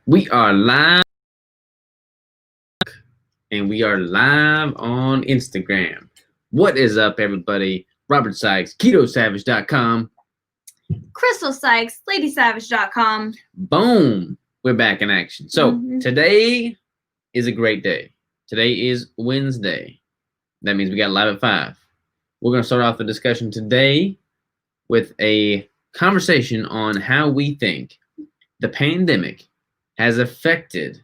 We are live, and we are live on Instagram. What is up, everybody? Robert Sykes, KetoSavage.com. Crystal Sykes, LadySavage.com. Boom! We're back in action. So today is a great day. Today is Wednesday. That means we got live at 5. We're going to start off the discussion today with a conversation on how we think the pandemic has affected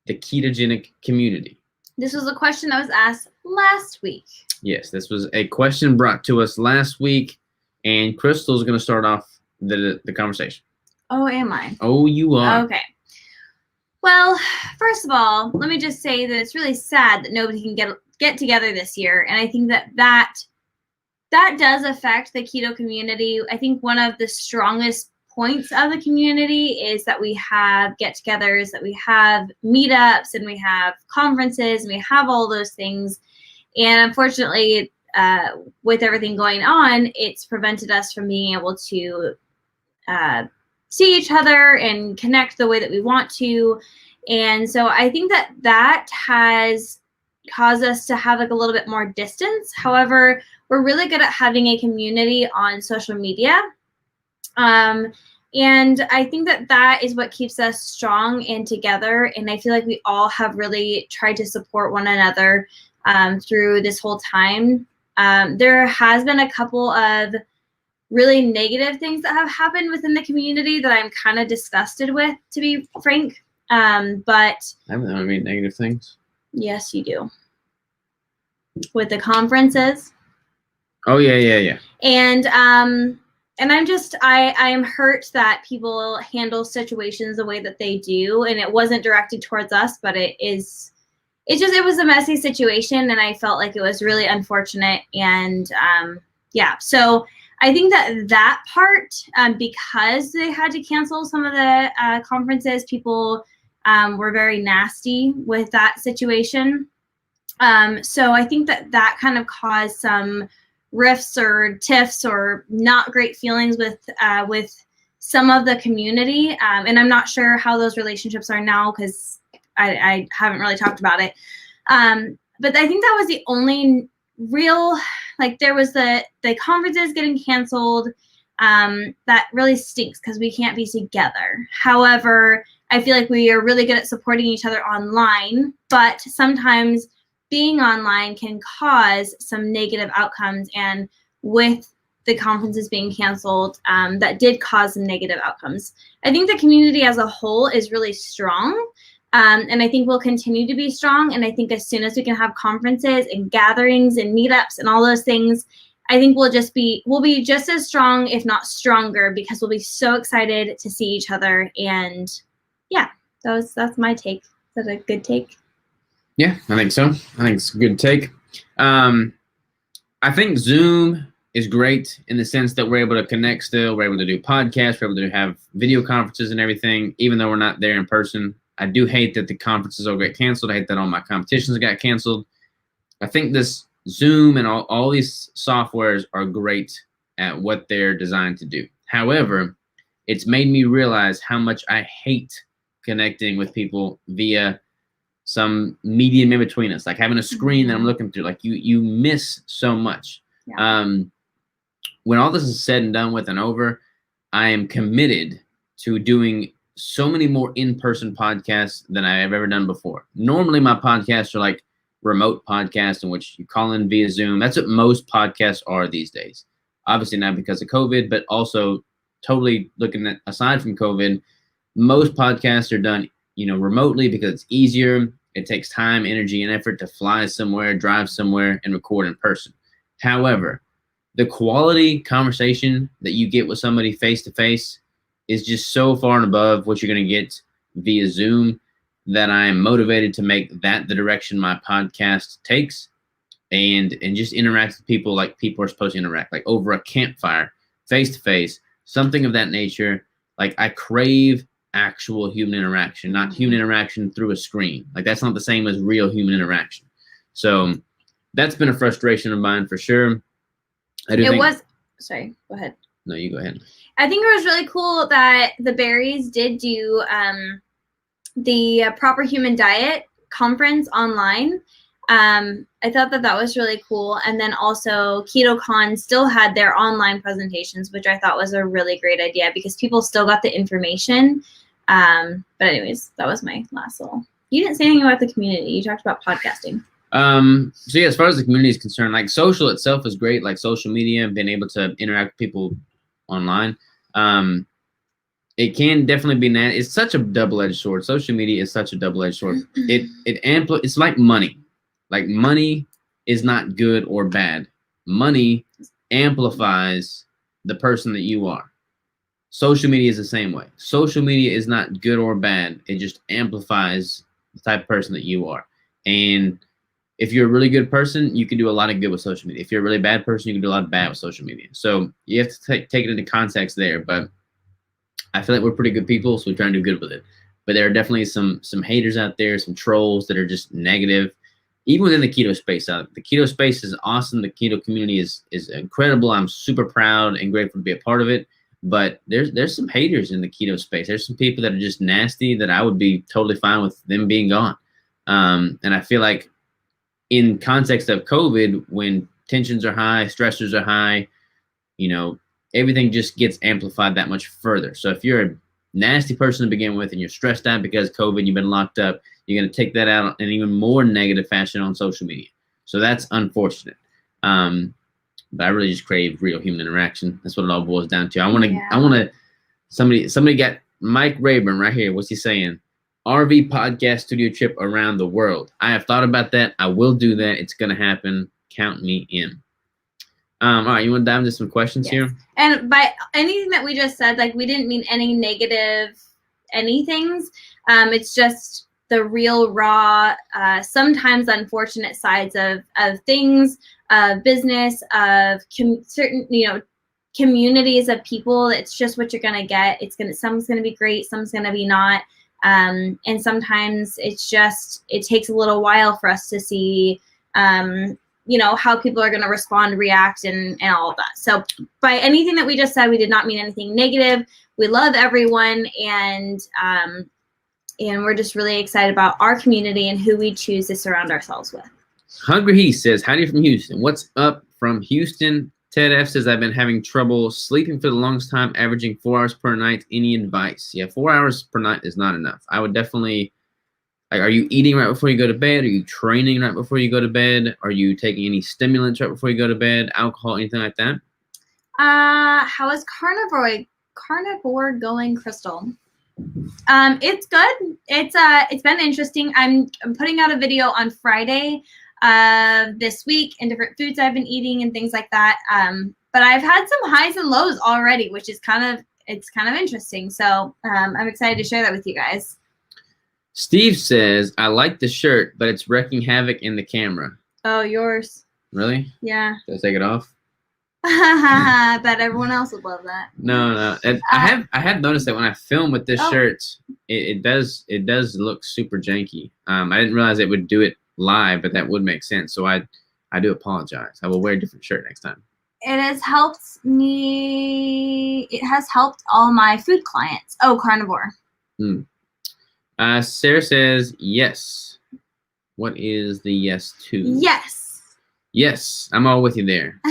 the ketogenic community. This was a question that was asked last week. Yes, this was a question brought to us last week, and Crystal's going to start off the conversation. Oh, am I? Oh, you are. Okay. Well, first of all, let me just say that it's really sad that nobody can get together this year, and I think that does affect the keto community. I think one of the strongest points of the community is that we have get-togethers, that we have meetups, and we have conferences, and we have all those things. And unfortunately, with everything going on, it's prevented us from being able to see each other and connect the way that we want to. And so I think that has caused us to have like a little bit more distance. However, we're really good at having a community on social media. And I think that is what keeps us strong and together. And I feel like we all have really tried to support one another through this whole time. There has been a couple of really negative things that have happened within the community that I'm kind of disgusted with, to be frank. But I haven't done any negative things. Yes, you do. With the conferences. Oh, yeah. And I am hurt that people handle situations the way that they do. And it wasn't directed towards us, but it was a messy situation. And I felt like it was really unfortunate. And so I think that part, because they had to cancel some of the conferences, people were very nasty with that situation. So I think that kind of caused some rifts or tiffs or not great feelings with some of the community. And I'm not sure how those relationships are now because I haven't really talked about it. But I think that was the only real, like there was the conferences getting canceled. That really stinks because we can't be together. However, I feel like we are really good at supporting each other online, but sometimes being online can cause some negative outcomes. And with the conferences being canceled, that did cause some negative outcomes. I think the community as a whole is really strong. And I think we'll continue to be strong. And I think as soon as we can have conferences and gatherings and meetups and all those things, I think we'll be just as strong, if not stronger, because we'll be so excited to see each other. And yeah, that's my take. Is that a good take? Yeah, I think so. I think it's a good take. I think Zoom is great in the sense that we're able to connect still. We're able to do podcasts. We're able to have video conferences and everything, even though we're not there in person. I do hate that the conferences all get canceled. I hate that all my competitions got canceled. I think this Zoom and all these softwares are great at what they're designed to do. However, it's made me realize how much I hate connecting with people via some medium in between us, like having a screen that I'm looking through. Like you miss so much. Yeah. When all this is said and done with and over, I am committed to doing so many more in-person podcasts than I have ever done before. Normally my podcasts are like remote podcasts in which you call in via Zoom. That's what most podcasts are these days. Obviously not because of COVID, but also totally looking at, aside from COVID, most podcasts are done, remotely because it's easier. It takes time, energy, and effort to fly somewhere, drive somewhere, and record in person. However, the quality conversation that you get with somebody face-to-face is just so far and above what you're going to get via Zoom that I am motivated to make that the direction my podcast takes and just interact with people like people are supposed to interact, like over a campfire, face-to-face, something of that nature. Like I crave actual human interaction, not human interaction through a screen. Like that's not the same as real human interaction. So that's been a frustration of mine for sure. Sorry, go ahead. No, you go ahead. I think it was really cool that the Berries did do the Proper Human Diet conference online. I thought that was really cool. And then also KetoCon still had their online presentations, which I thought was a really great idea because people still got the information. But anyways, that was my last little. You didn't say anything about the community. You talked about podcasting. So yeah, as far as the community is concerned, like social itself is great, like social media, being able to interact with people online. It can definitely be it's such a double-edged sword. Social media is such a double-edged sword. It's like money. Like money is not good or bad. Money amplifies the person that you are. Social media is the same way. Social media is not good or bad. It just amplifies the type of person that you are. And if you're a really good person, you can do a lot of good with social media. If you're a really bad person, you can do a lot of bad with social media. So you have to take it into context there. But I feel like we're pretty good people, so we try and do good with it. But there are definitely some haters out there, some trolls that are just negative. Even within the keto space, the keto space is awesome. The keto community is incredible. I'm super proud and grateful to be a part of it. But there's some haters in the keto space. There's some people that are just nasty that I would be totally fine with them being gone. And I feel like in context of COVID, when tensions are high, stressors are high, everything just gets amplified that much further. So if you're a nasty person to begin with and you're stressed out because COVID, you've been locked up, you're going to take that out in an even more negative fashion on social media. So that's unfortunate. But I really just crave real human interaction. That's what it all boils down to. I want to, somebody got Mike Rayburn right here. What's he saying? RV podcast studio trip around the world. I have thought about that. I will do that. It's going to happen. Count me in. All right, you want to dive into some questions here? And by anything that we just said, like we didn't mean any negative anythings. It's just the real raw, sometimes unfortunate sides of things, of business, of certain, communities of people. It's just what you're gonna get. Some's gonna be great, some's gonna be not. And sometimes it takes a little while for us to see, how people are going to respond, react, and all of that. So by anything that we just said, we did not mean anything negative. We love everyone, and we're just really excited about our community and who we choose to surround ourselves with. Hungry He says, howdy from Houston. What's up from Houston? Ted F says, I've been having trouble sleeping for the longest time, averaging 4 hours per night. Any advice? Yeah, 4 hours per night is not enough. I would definitely... Like, are you eating right before you go to bed? Are you training right before you go to bed? Are you taking any stimulants right before you go to bed? Alcohol, anything like that? How is Carnivore going, Crystal? It's good. It's been interesting. I'm putting out a video on Friday this week and different foods I've been eating and things like that. But I've had some highs and lows already, which is kind of interesting. So I'm excited to share that with you guys. Steve says, I like the shirt, but it's wrecking havoc in the camera. Oh, yours. Really? Yeah. Should I take it off? I bet everyone else would love that. No. I have noticed that when I film with this shirt, it does look super janky. I didn't realize it would do it live, but that would make sense. So I do apologize. I will wear a different shirt next time. It has helped me. It has helped all my food clients. Oh, Carnivore. Sarah says, yes. What is the yes to? Yes. Yes, I'm all with you there.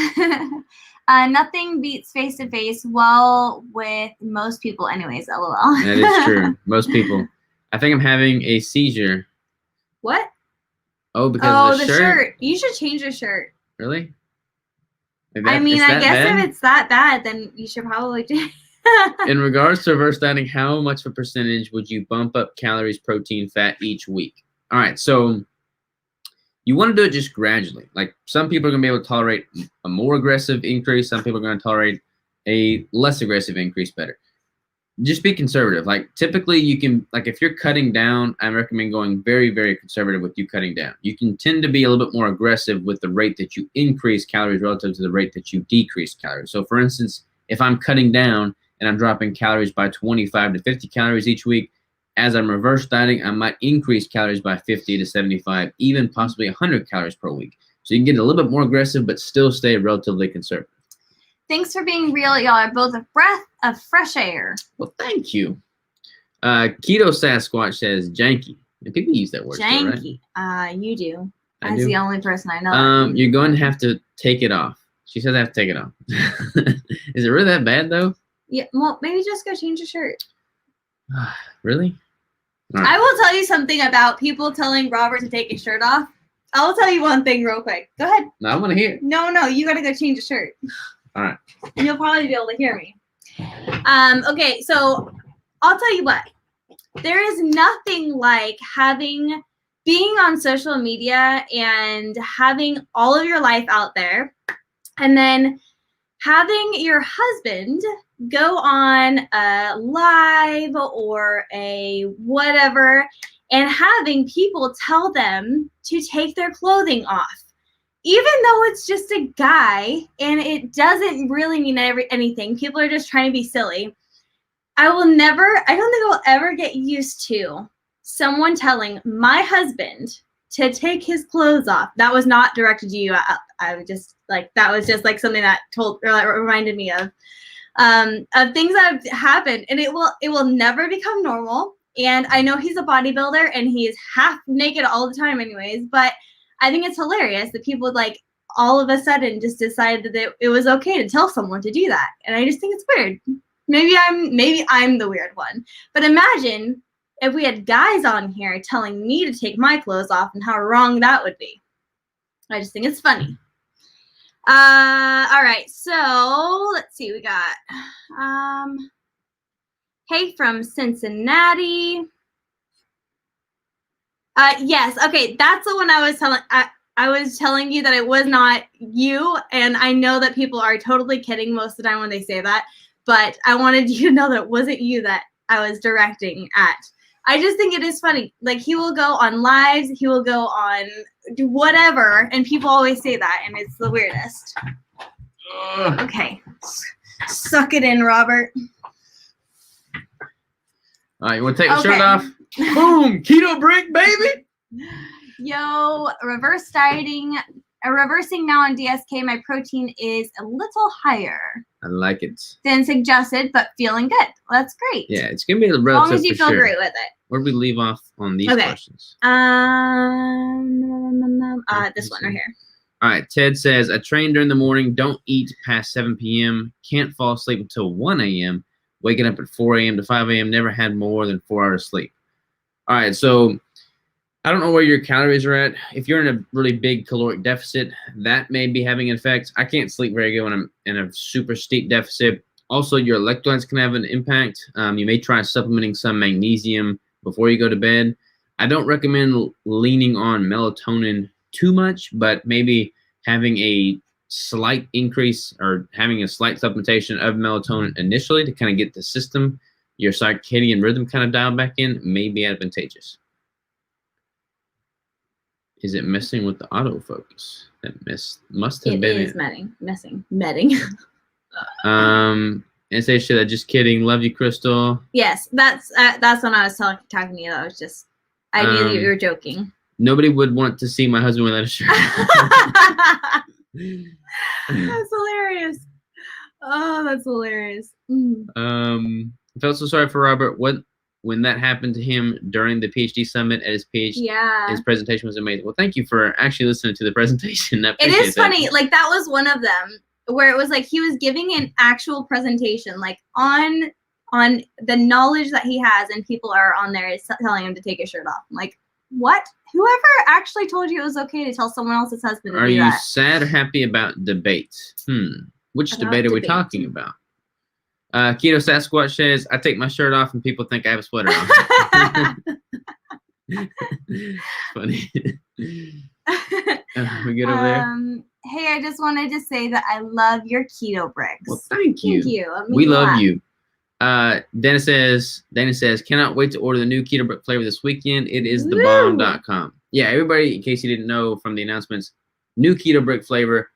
Nothing beats face-to-face well with most people anyways, LOL. That is true. Most people. I think I'm having a seizure. What? Oh, because of the shirt. You should change your shirt. Really? I guess if it's that bad, then you should probably change. In regards to reverse dieting, how much of a percentage would you bump up calories, protein, fat each week? All right, so you want to do it just gradually. Like some people are going to be able to tolerate a more aggressive increase. Some people are going to tolerate a less aggressive increase better. Just be conservative. Like typically you can, like if you're cutting down, I recommend going very, very conservative with you cutting down. You can tend to be a little bit more aggressive with the rate that you increase calories relative to the rate that you decrease calories. So for instance, if I'm cutting down and I'm dropping calories by 25 to 50 calories each week, as I'm reverse dieting, I might increase calories by 50 to 75, even possibly 100 calories per week. So you can get a little bit more aggressive, but still stay relatively conservative. Thanks for being real. Y'all are both a breath of fresh air. Well, thank you. Keto Sasquatch says janky. And people use that word still, right? Janky. You do. I As do. the only person I know. You're going to have to take it off. She says I have to take it off. Is it really that bad though? Yeah. Well, maybe just go change your shirt. Really? All I right. will tell you something about people telling Robert to take his shirt off. I will tell you one thing real quick. Go ahead. No, I want to hear it. No, you gotta go change your shirt. All right. You'll probably be able to hear me. Okay, so I'll tell you what. There is nothing like being on social media and having all of your life out there, and then having your husband go on a live or a whatever and having people tell them to take their clothing off. Even though it's just a guy and it doesn't really mean anything, people are just trying to be silly. I don't think I'll ever get used to someone telling my husband to take his clothes off. That was not directed to you. I was just like, that was just like something that reminded me of things that have happened, and it will never become normal. And I know he's a bodybuilder and he's half naked all the time anyways, but I think it's hilarious that people like all of a sudden just decided that it was okay to tell someone to do that. And I just think it's weird. Maybe I'm the weird one. But imagine if we had guys on here telling me to take my clothes off and how wrong that would be. I just think it's funny. All right, so let's see. We got hey from Cincinnati. Yes, okay, that's the one I was telling. I was telling you that it was not you, and I know that people are totally kidding most of the time when they say that, but I wanted you to know that it wasn't you that I was directing at. I just think it is funny. Like, he will go on lives, he will go on whatever, and people always say that, and it's the weirdest. Okay. Suck it in, Robert. All right, you want to take the shirt off? Boom! Keto break, baby! Yo, reverse dieting. Reversing now on DSK, my protein is a little higher I like it than suggested, but feeling good. Well, that's great. Yeah, it's gonna be a relative. As long as you feel great with it. Where do we leave off on these questions? This one right here. All right, Ted says, I train during the morning, don't eat past 7 p.m., can't fall asleep until 1 a.m., waking up at 4 a.m. to 5 a.m., never had more than 4 hours sleep. All right, so I don't know where your calories are at. If you're in a really big caloric deficit, that may be having an effect. I can't sleep very good when I'm in a super steep deficit. Also, your electrolytes can have an impact. You may try supplementing some magnesium before you go to bed. I don't recommend leaning on melatonin too much, but maybe having a slight increase or having a slight supplementation of melatonin initially to kind of get the system, your circadian rhythm kind of dialed back in may be advantageous. Is it messing with the autofocus? That must have been it. It is messing. Medding. And say shit. Just kidding. Love you, Crystal. Yes, that's when I was talking to you. I was just, I knew that you were joking. Nobody would want to see my husband without a shirt. That's hilarious. Oh, that's hilarious. I felt so sorry for Robert. When that happened to him during the PhD summit at his PhD, his presentation was amazing. Well, thank you for actually listening to the presentation. It is funny. Like, that was one of them where it was like he was giving an actual presentation, like on the knowledge that he has, and people are on there telling him to take his shirt off. I'm like, what? Whoever actually told you it was okay to tell someone else's husband to do that? Are you sad or happy about debate? Which debate are we talking about? Keto Sasquatch says, I take my shirt off and people think I have a sweater on. Funny. We good over there? Hey, I just wanted to say that I love your keto bricks. Well, thank you. Thank you. We love you. Dana says, cannot wait to order the new keto brick flavor this weekend. It is thebomb.com. Yeah, everybody, in case you didn't know from the announcements, new keto brick flavor,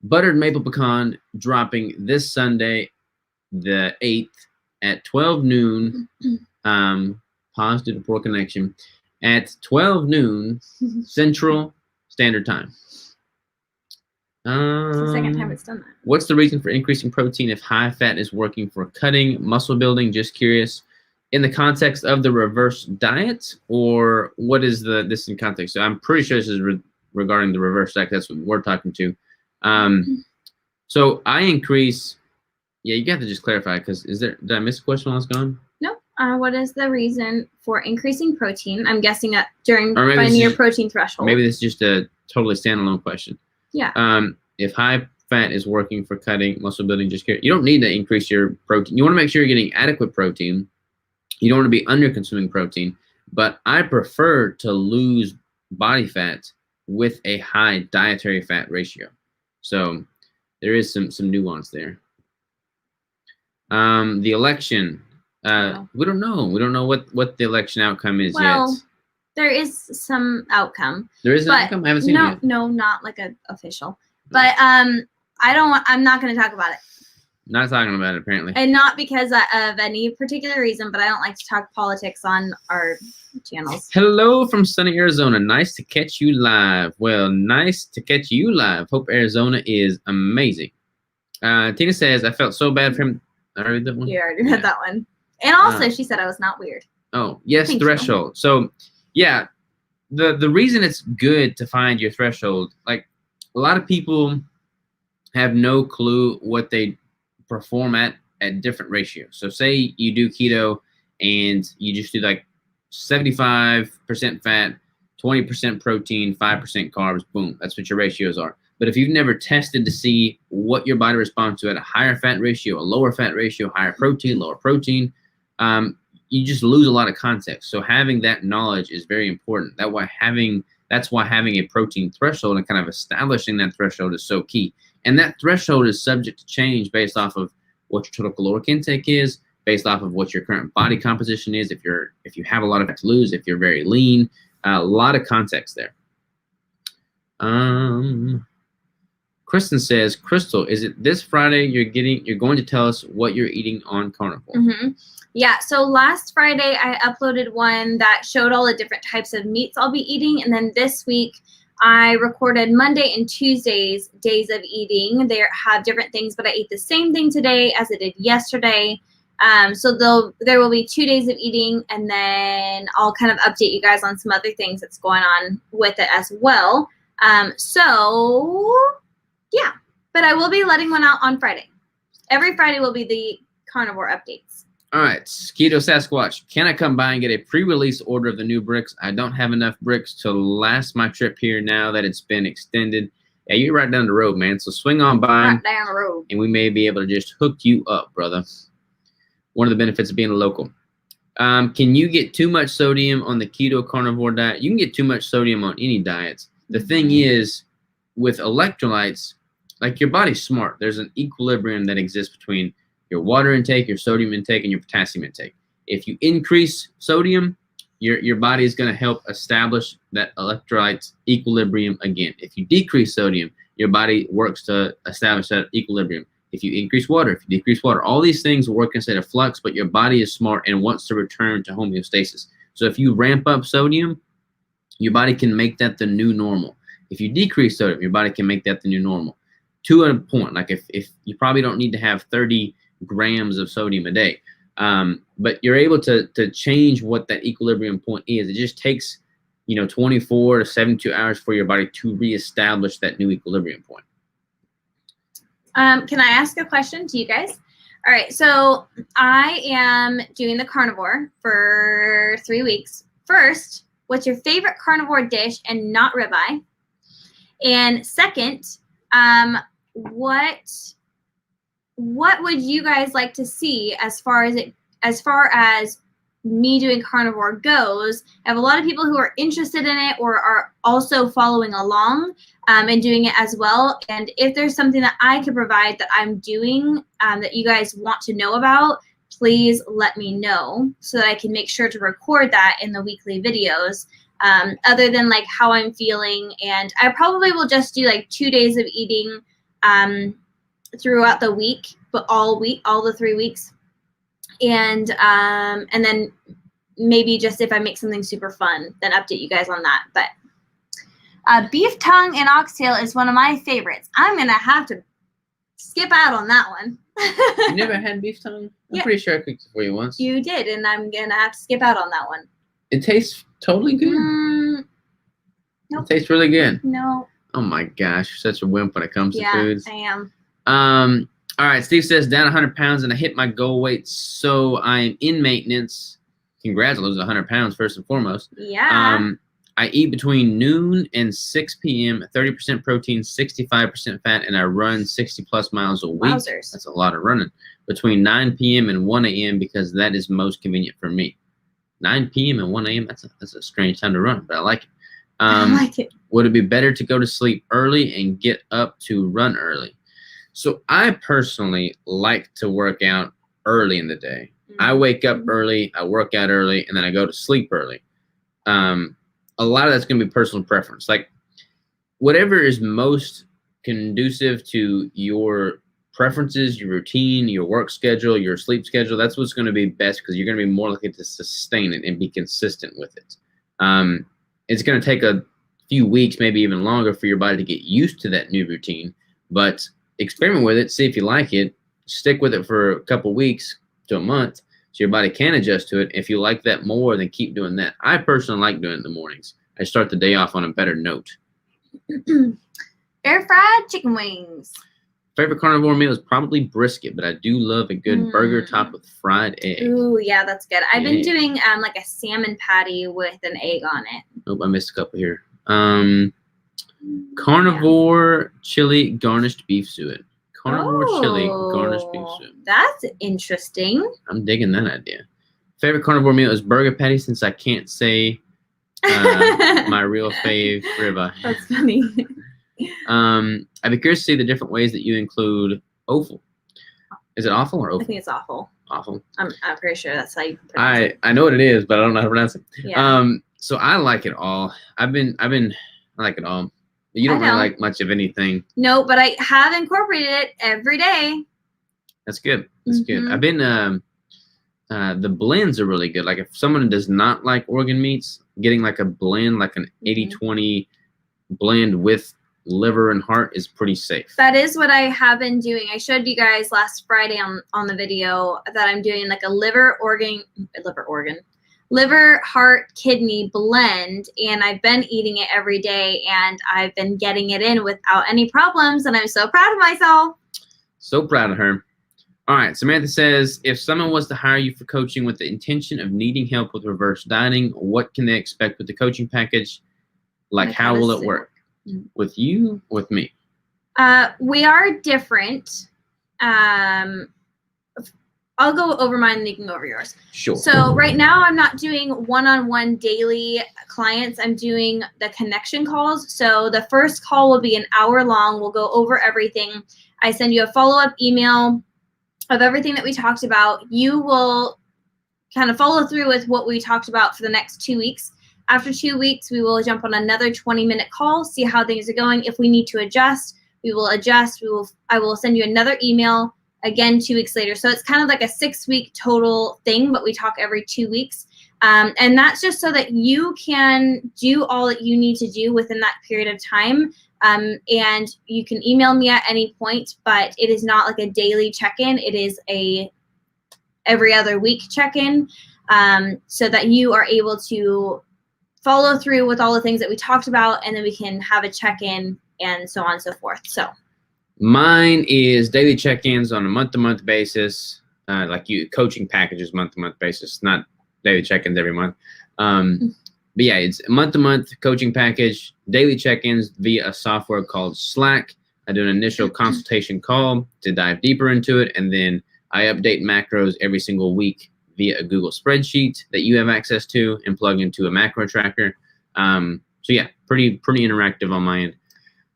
buttered maple pecan, dropping this Sunday, the 8th at 12 noon. Pause due to poor connection. At 12 noon Central Standard Time. It's the second time it's done that. What's the reason for increasing protein if high fat is working for cutting, muscle building? Just curious. in the context of the reverse diet, or what is this in context? So I'm pretty sure this is regarding the reverse diet. That's what we're talking to. So I increase. Yeah, you got to just clarify, because did I miss a question while I was gone? No. What is the reason for increasing protein? I'm guessing that during finding your protein threshold. Maybe this is just a totally standalone question. Yeah. If high fat is working for cutting, muscle building, you don't need to increase your protein. You want to make sure you're getting adequate protein. You don't want to be under consuming protein, but I prefer to lose body fat with a high dietary fat ratio. So there is some nuance there. The election, we don't know. We don't know what the election outcome is yet. There is some outcome. There is an outcome? I haven't seen it yet. No, not like an official. But I'm not going to talk about it. Not talking about it, apparently. And not because of any particular reason, but I don't like to talk politics on our channels. Hello from sunny Arizona. Nice to catch you live. Well, nice to catch you live. Hope Arizona is amazing. Tina says, I felt so bad for him. I read that one? You already read that one. And also, she said I was not weird. Oh, yes, threshold. So, yeah, the reason it's good to find your threshold, like a lot of people have no clue what they perform at different ratios. So say you do keto and you just do like 75% fat, 20% protein, 5% carbs, boom, that's what your ratios are. But if you've never tested to see what your body responds to at a higher fat ratio, a lower fat ratio, higher protein, lower protein, you just lose a lot of context. So having that knowledge is very important. That's why having a protein threshold and kind of establishing that threshold is so key. And that threshold is subject to change based off of what your total caloric intake is, based off of what your current body composition is. If you have a lot of fat to lose, if you're very lean, a lot of context there. Kristen says, Crystal, is it this Friday you're going to tell us what you're eating on Carnivore? Mm-hmm. Yeah, so last Friday I uploaded one that showed all the different types of meats I'll be eating, and then this week I recorded Monday and Tuesday's days of eating. They have different things, but I ate the same thing today as I did yesterday. So there will be 2 days of eating, and then I'll kind of update you guys on some other things that's going on with it as well. So yeah, but I will be letting one out on Friday. Every Friday will be the Carnivore updates. All right, Keto Sasquatch, can I come by and get a pre-release order of the new bricks? I don't have enough bricks to last my trip here now that it's been extended. Yeah, you're right down the road, man. So swing on by. Right down the road. And we may be able to just hook you up, brother. One of the benefits of being a local. Can you get too much sodium on the keto carnivore diet? You can get too much sodium on any diet. The thing is, with electrolytes, like your body's smart. There's an equilibrium that exists between your water intake, your sodium intake, and your potassium intake. If you increase sodium, your body is going to help establish that electrolyte equilibrium again. If you decrease sodium, your body works to establish that equilibrium. If you increase water, if you decrease water, all these things work in a state of flux, but your body is smart and wants to return to homeostasis. So if you ramp up sodium, your body can make that the new normal. If you decrease sodium, your body can make that the new normal. To a point, like if you probably don't need to have 30 grams of sodium a day, but you're able to change what that equilibrium point is. It just takes 24 to 72 hours for your body to reestablish that new equilibrium point. Can I ask a question to you guys? All right, so I am doing the carnivore for 3 weeks. First, what's your favorite carnivore dish and not ribeye? And second, what would you guys like to see as far as me doing carnivore goes? I have a lot of people who are interested in it or are also following along and doing it as well. And if there's something that I could provide that I'm doing that you guys want to know about, please let me know so that I can make sure to record that in the weekly videos. Other than like how I'm feeling, and I probably will just do like 2 days of eating throughout the week, but all the 3 weeks. And then maybe just if I make something super fun, then update you guys on that. But beef tongue and oxtail is one of my favorites. I'm going to have to skip out on that one. You never had beef tongue? I'm Yeah. pretty sure I cooked it for you once. You did, and I'm gonna have to skip out on that one. It tastes totally good. Nope. It tastes really good. No. Oh my gosh, you're such a wimp when it comes to foods. I am. All right, Steve says down 100 pounds and I hit my goal weight, so I am in maintenance. Congrats on losing 100 pounds first and foremost. Yeah. I eat between noon and 6 p.m. 30% protein, 65% fat, and I run 60 plus miles a week. Wowzers. That's a lot of running. Between 9 p.m. and 1 a.m. because that is most convenient for me. 9 p.m. and 1 a.m. That's a strange time to run, but I like it. I like it. Would it be better to go to sleep early and get up to run early? So I personally like to work out early in the day. I wake up early, I work out early, and then I go to sleep early. A lot of that's going to be personal preference. Like whatever is most conducive to your preferences, your routine, your work schedule, your sleep schedule, that's what's going to be best because you're going to be more likely to sustain it and be consistent with it. It's going to take a few weeks, maybe even longer for your body to get used to that new routine, but experiment with it, see if you like it, stick with it for a couple weeks to a month so your body can adjust to it. If you like that more, then keep doing that. I personally like doing it in the mornings. I start the day off on a better note. Air fried chicken wings. Favorite carnivore meal is probably brisket, but I do love a good burger topped with fried egg. Ooh, yeah, that's good. I've been doing like a salmon patty with an egg on it. Oh, I missed a couple here. Carnivore chili garnished beef suet. Carnivore chili garnished beef suet. That's interesting. I'm digging that idea. Favorite carnivore meal is burger patty since I can't say my real fave ribeye. That's funny. I'd be curious to see the different ways that you include offal. Is it awful or offal? I think it's awful. Awful. I'm pretty sure that's how you pronounce it. I know what it is, but I don't know how to pronounce it. Yeah. So I like it all. I like it all. You don't really like much of anything. No, but I have incorporated it every day. That's good. That's good. I've been the blends are really good. Like if someone does not like organ meats, getting like a blend, like an 80-20 blend with liver and heart is pretty safe. That is what I have been doing. I showed you guys last Friday on the video that I'm doing like a liver, heart, kidney blend, and I've been eating it every day, and I've been getting it in without any problems, and I'm so proud of myself. So proud of her. All right, Samantha says, if someone was to hire you for coaching with the intention of needing help with reverse dieting, what can they expect with the coaching package? Like how will it work? With you or with me? We are different. I'll go over mine and you can go over yours. Sure. So right now I'm not doing one-on-one daily clients. I'm doing the connection calls. So the first call will be an hour long. We'll go over everything. I send you a follow-up email of everything that we talked about. You will kind of follow through with what we talked about for the next 2 weeks. After 2 weeks, we will jump on another 20-minute call, see how things are going. If we need to adjust, we will adjust. I will send you another email again 2 weeks later. So it's kind of like a 6-week total thing, but we talk every 2 weeks. And that's just so that you can do all that you need to do within that period of time. And you can email me at any point, but it is not like a daily check-in. It is a every other week check-in, so that you are able to follow through with all the things that we talked about, and then we can have a check-in and so on and so forth. So mine is daily check-ins on a month-to-month basis, like you coaching packages month-to-month basis, not daily check-ins every month. But yeah, it's a month-to-month coaching package, daily check-ins via a software called Slack. I do an initial consultation call to dive deeper into it, and then I update macros every single week via a Google spreadsheet that you have access to and plug into a macro tracker. So yeah, pretty interactive on my end.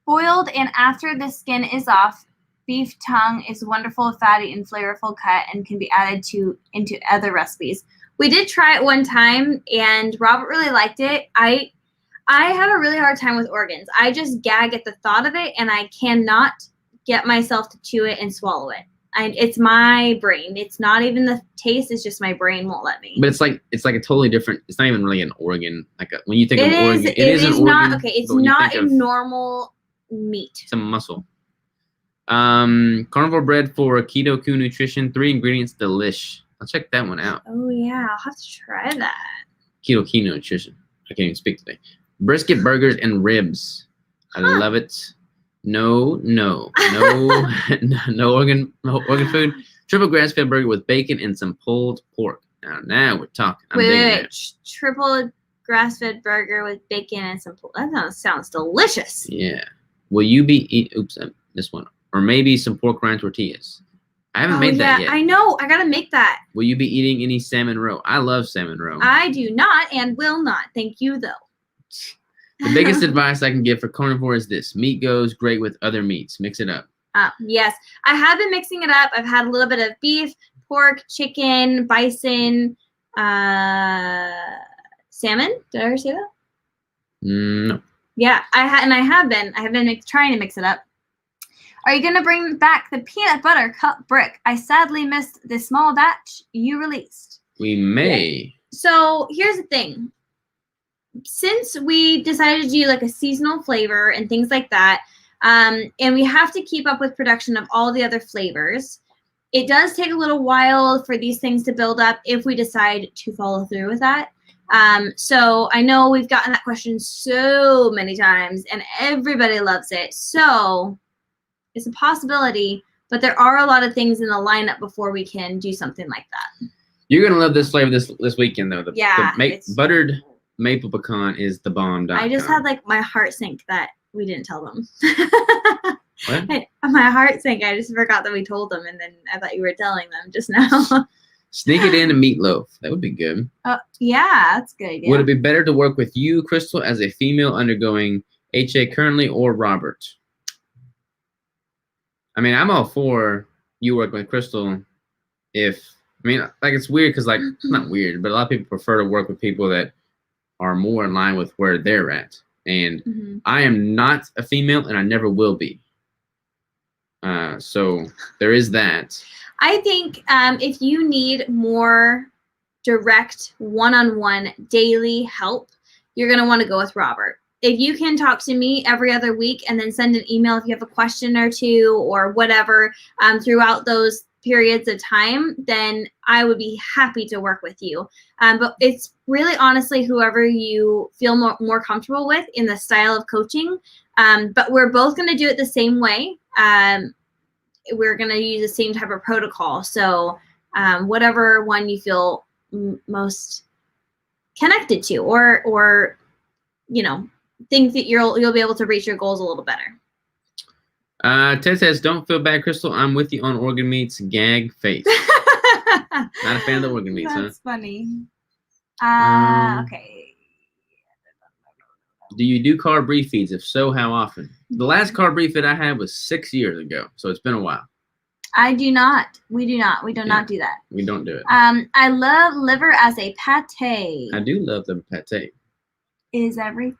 Boiled and after the skin is off, beef tongue is wonderful, fatty, and flavorful cut and can be added into other recipes. We did try it one time, and Robert really liked it. I have a really hard time with organs. I just gag at the thought of it, and I cannot get myself to chew it and swallow it. It's my brain. It's not even the taste. It's just my brain won't let me. But it's like a totally different. It's not even really an organ. When you think of organ, it is an not organ. okay. It's not a normal meat. It's a muscle. Carnivore bread for Keto Q Nutrition. 3 ingredients, delish. I'll check that one out. Oh yeah, I'll have to try that. Keto Q Nutrition. I can't even speak today. Brisket burgers and ribs. I love it. No organ food. Triple grass-fed burger with bacon and some pulled pork. Now we're talking. Wait. Triple grass-fed burger with bacon and some pulled. That sounds delicious. Yeah. Will you be this one, or maybe some pork rind tortillas? I haven't made that yet. I know. I gotta make that. Will you be eating any salmon roe? I love salmon roe. I do not and will not. Thank you, though. The biggest advice I can give for carnivore is this: meat goes great with other meats. Mix it up. Yes, I have been mixing it up. I've had a little bit of beef, pork, chicken, bison, salmon. Did I ever say that? No. Yeah, I have been trying to mix it up. Are you gonna bring back the peanut butter cup brick? I sadly missed the small batch you released. We may. Yeah. So here's the thing. Since we decided to do like a seasonal flavor and things like that, and we have to keep up with production of all the other flavors, it does take a little while for these things to build up if we decide to follow through with that. So I know we've gotten that question so many times and everybody loves it. So it's a possibility, but there are a lot of things in the lineup before we can do something like that. You're going to love this flavor this weekend, though. The buttered maple pecan is the bomb. I just had like my heart sink that we didn't tell them. What? My heart sank. I just forgot that we told them, and then I thought you were telling them just now. Sneak it in a meatloaf. That would be good. Yeah, that's a good idea. Would it be better to work with you, Crystal, as a female undergoing HA currently, or Robert? I mean, I'm all for you working with Crystal. It's weird because, not weird, but a lot of people prefer to work with people that are more in line with where they're at. And I am not a female, and I never will be. So there is that. I think if you need more direct one-on-one daily help, you're going to want to go with Robert. If you can talk to me every other week and then send an email if you have a question or two or whatever throughout those periods of time, then I would be happy to work with you. But it's really honestly whoever you feel more comfortable with in the style of coaching. But we're both going to do it the same way. We're going to use the same type of protocol. So whatever one you feel most connected to or think that you'll be able to reach your goals a little better. Ted says, don't feel bad, Crystal. I'm with you on organ meats. Gag face. Not a fan of the organ meats, That's funny. Okay. Do you do carb refeeds? If so, how often? The last carb refeed I had was 6 years ago, so it's been a while. I do not. We do not. We do not do that. We don't do it. I love liver as a pate. I do love the pate. Is everything?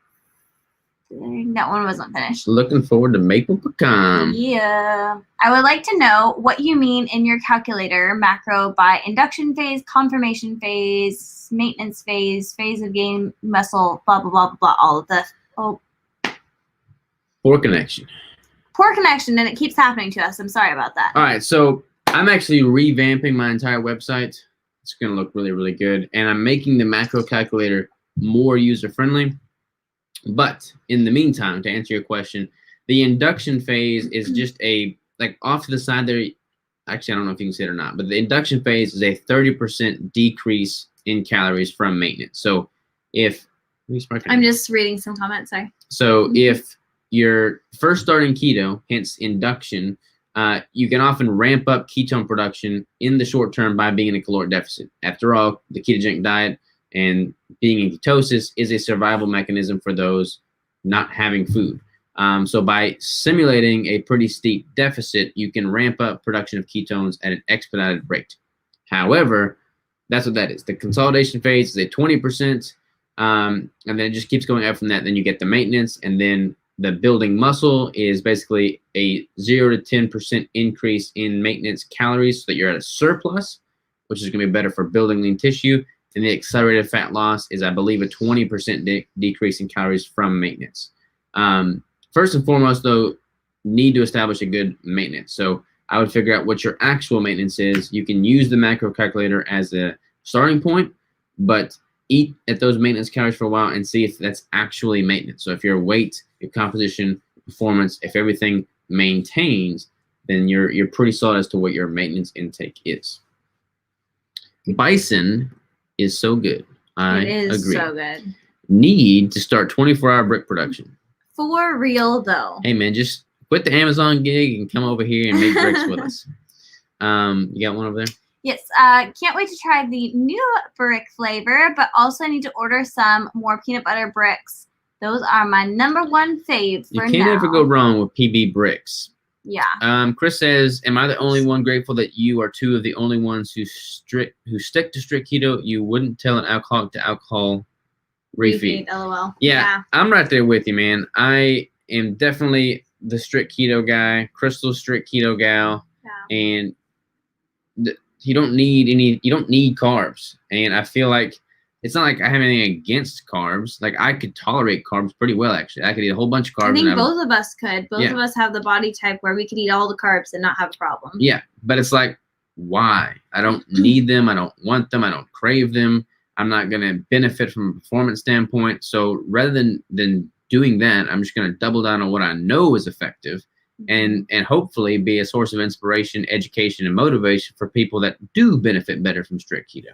That one wasn't finished. Looking forward to maple pecan. Yeah. I would like to know what you mean in your calculator macro by induction phase, confirmation phase, maintenance phase, phase of gain muscle, blah, blah, blah, blah, blah, all of this. Oh. Poor connection. Poor connection, and it keeps happening to us. I'm sorry about that. All right, so I'm actually revamping my entire website. It's going to look really, really good. And I'm making the macro calculator more user-friendly. But in the meantime, to answer your question, the induction phase is just off to the side there. Actually, I don't know if you can see it or not, but the induction phase is a 30% decrease in calories from maintenance. So I'm just reading some comments, sorry. So if you're first starting keto, hence induction, you can often ramp up ketone production in the short term by being in a caloric deficit. After all, the ketogenic diet and being in ketosis is a survival mechanism for those not having food. So by simulating a pretty steep deficit, you can ramp up production of ketones at an expedited rate. However, that's what that is. The consolidation phase is a 20%, and then it just keeps going up from that. Then you get the maintenance, and then the building muscle is basically a 0 to 10% increase in maintenance calories so that you're at a surplus, which is going to be better for building lean tissue. And the accelerated fat loss is, I believe, a 20% decrease in calories from maintenance. First and foremost, though, need to establish a good maintenance. So I would figure out what your actual maintenance is. You can use the macro calculator as a starting point, but eat at those maintenance calories for a while and see if that's actually maintenance. So if your weight, your composition, performance, if everything maintains, then you're pretty solid as to what your maintenance intake is. Bison is so good. I agree. So good. Need to start 24-hour brick production. For real, though. Hey, man, just quit the Amazon gig and come over here and make bricks with us. You got one over there? Yes. Can't wait to try the new brick flavor, but also I need to order some more peanut butter bricks. Those are my number one fave for now. You can't ever go wrong with PB bricks. Yeah. Chris says, am I the only one grateful that you are two of the only ones who stick to strict keto? You wouldn't tell an alcoholic to alcohol refeed. LOL. Yeah, I'm right there with you, man. I am definitely the strict keto guy, Crystal's strict keto gal, and you don't need carbs. And I feel like it's not like I have anything against carbs. Like I could tolerate carbs pretty well, actually. I could eat a whole bunch of carbs. I think both of us could. Both of us have the body type where we could eat all the carbs and not have a problem. Yeah, but it's like, why? I don't need them. I don't want them. I don't crave them. I'm not going to benefit from a performance standpoint. So rather than doing that, I'm just going to double down on what I know is effective and hopefully be a source of inspiration, education, and motivation for people that do benefit better from strict keto.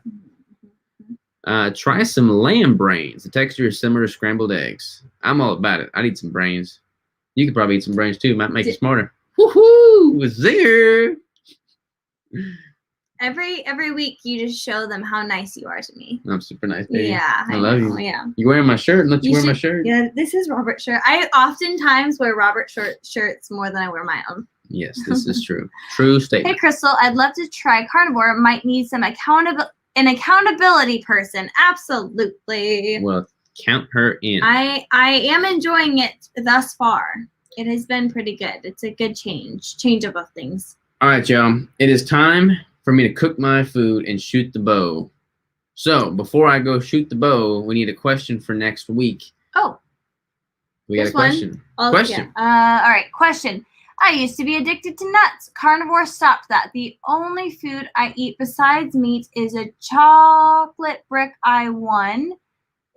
Try some lamb brains. The texture is similar to scrambled eggs. I'm all about it. I'd eat some brains. You could probably eat some brains too. Might make you smarter. Woohoo! Zinger! Every week you just show them how nice you are to me. I'm super nice, baby. Yeah, I love you. Yeah. You wearing my shirt? Let you wear my shirt. Yeah, this is Robert's shirt. I oftentimes wear Robert's shirts more than I wear my own. Yes, this is true. True statement. Hey, Crystal, I'd love to try Carnivore. Might need some accountability person. Absolutely. Well, count her in. I am enjoying it thus far. It has been pretty good. It's a good change up of things. All right, y'all. It is time for me to cook my food and shoot the bow. So before I go shoot the bow, we need a question for next week. Oh. We got a question. Question. Yeah. All right. Question. I used to be addicted to nuts. Carnivore stopped that. The only food I eat besides meat is a chocolate brick I won,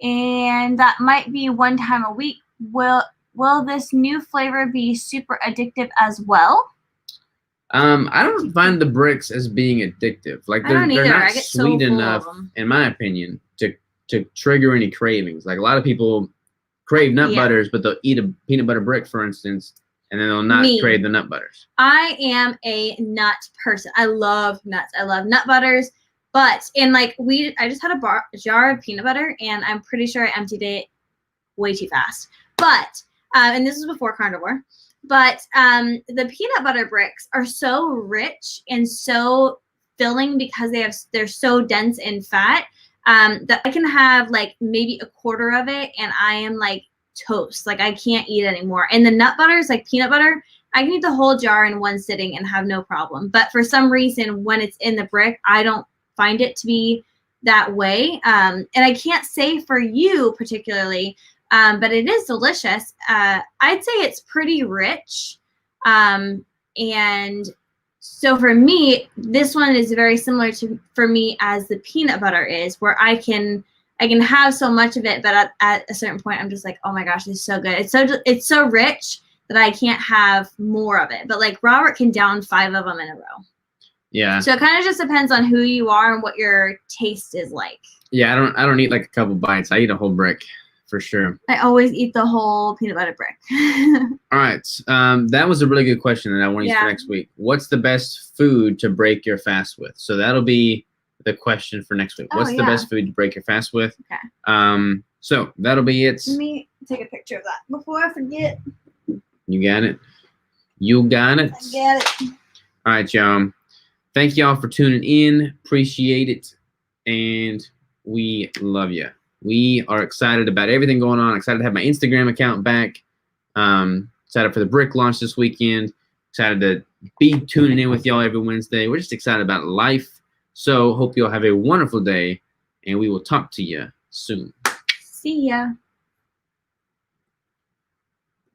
and that might be one time a week. Will this new flavor be super addictive as well? I don't find the bricks as being addictive. Like they're not sweet enough, in my opinion, to trigger any cravings. Like a lot of people crave nut butters, but they'll eat a peanut butter brick, for instance, and then they'll not crave the nut butters. I am a nut person. I love nuts. I love nut butters. But I just had a jar of peanut butter, and I'm pretty sure I emptied it way too fast. But and this was before Carnivore. But the peanut butter bricks are so rich and so filling because they're so dense in fat that I can have like maybe a quarter of it and I am like toast. Like I can't eat anymore. And the nut butters, like peanut butter, I can eat the whole jar in one sitting and have no problem. But for some reason, when it's in the brick, I don't find it to be that way. And I can't say for you particularly, but it is delicious. I'd say it's pretty rich. And so for me, this one is very similar for me as the peanut butter is, where I can have so much of it, but at a certain point, I'm just like, oh my gosh, this is so good. It's so rich that I can't have more of it. But like Robert can down 5 of them in a row. Yeah. So it kind of just depends on who you are and what your taste is like. Yeah, I don't eat like a couple bites. I eat a whole brick for sure. I always eat the whole peanut butter brick. All right. That was a really good question that I want to use for next week. What's the best food to break your fast with? So that'll be the question for next week. What's the best food to break your fast with? Okay. So that'll be it. Let me take a picture of that before I forget. You got it? You got it? I got it. All right, y'all. Thank y'all for tuning in. Appreciate it. And we love you. We are excited about everything going on. Excited to have my Instagram account back. Excited for the brick launch this weekend. Excited to be tuning in with y'all every Wednesday. We're just excited about life. So hope y'all have a wonderful day, and we will talk to you soon. See ya.